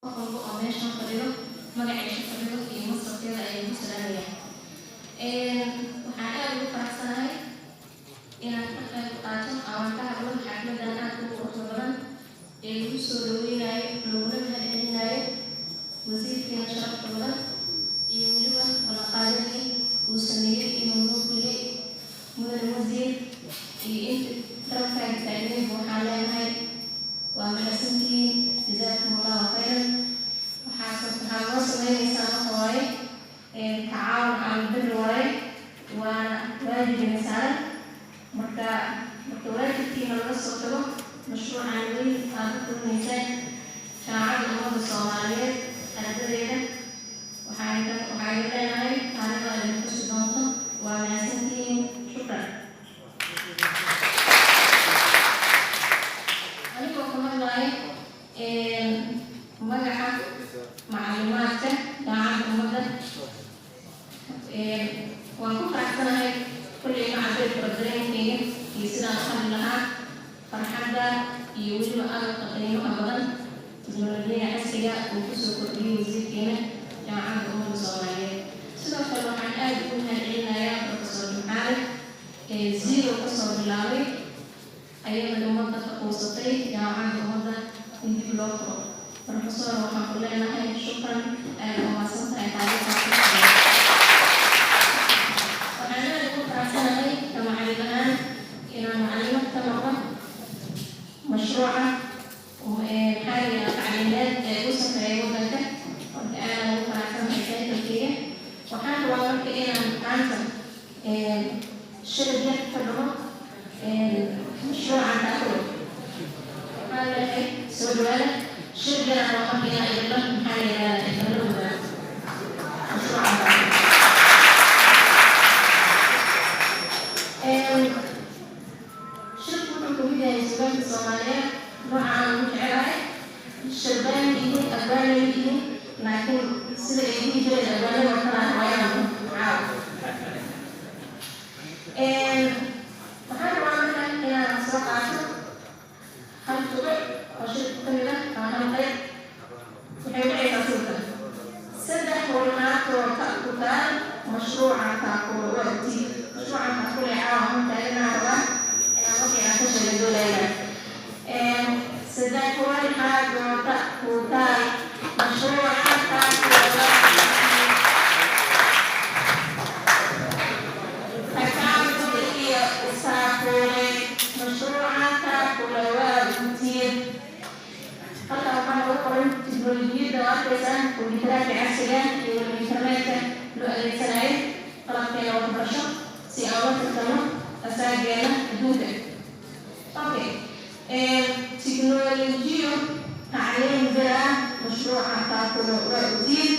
walba oo meeshan fadhido magaciisa fadhido iyo masrafyada ay ugu salaamayaan. Waxaan aad ugu faraxsanahay inaan ka qayb qaato ama ka hadlo xafladan aad u quruxda badan ee lagu soo dhaweynayo laguna mahadcelinayo wasiirkeena sharafta badan iyo weliba ballanqaadadii uu sameeyey inuu noo fuliyey mudane wasiir iyo inta dalkaaga taagneed waxaan leenahay waa mahadsantihiin jazaakumullahu khayran. waxaa noo sameynaysaa marka waaye tacaawun cala albirri waaye waana waajibina saaran marka waajibkiina laga soo tago mashruucan weyn aad ku kulmaysaan shaacada ummadda Soomaaliyeed ardadeeda waxay leenahay taariikhda ay xusi doonto. waa mahadsantihiin, shukran. anigoo ka hadlayo magaca macluumaadka daacadda ummadda waan ku faraxsanahay kulley macabir dareenkeyga iyo sidaan u hadli lahaa farxadda iyo weliba agabka qiimaha badan teknolojiyada casriga uu kusoo kordhiyey wasiirkeena jaamacadda ummadda Soomaaliyeed. sidoo kale waxaan aad ugu mahadcelinayaa professor Maxamed zero kasoo bilaabay ayada ummadda ka quusatay jaamacadda ummadda in dib loo furo. professor waxaan ku leenahay shukran, aad u mahadsantahay taariikhda. waxaan aad ugu faraxsanahay macallin ahaan inaan macallimad ka noqdo mashruuca xaaliga tacliimeed ee u sameeyay waddanka. marka aad ugu faraxsanahay saykalkeyga. waxaan rabaa marka inaan maanta shirad yar ka dhaho mashruucan taakulo. waxaan leeyahay soo dhawaada shirad yar aan rabaa inaan idinla maxaa la yidhahdaa idinla wadaago mashruucan taakulo. shirku wuxuu kamid yahay suugaanta Soomaaliyeed. waxaan ugu jecelahay sharbaan yihiin abbaanay yihiin laakiin sida ay dhihi jireen abbaanada oo kale ah waayaan caaw. waxaan rabaa marka inaan soo qaato hal tubic oo shirku ka mid ah ama hal qayb. waxay dhacaysaa sulka 3 howlnaadoo ka kutaan mashruuca taakulo waa utii mashruuca taakulo ee caawa marka inaan rabaa inaan markayaan ka sheega doolayaa 3 howlnaadoo ka kutaan mashruuca taakulo teknolojiyada arkaysan kombiyuutarka casriga iyo internetka loo adeegsanayo qalabkeena waxbarasho si aan la tartamo asaageena adduunka. teknolojiyo tacliim bir ah mashruuca taakulo waa utiin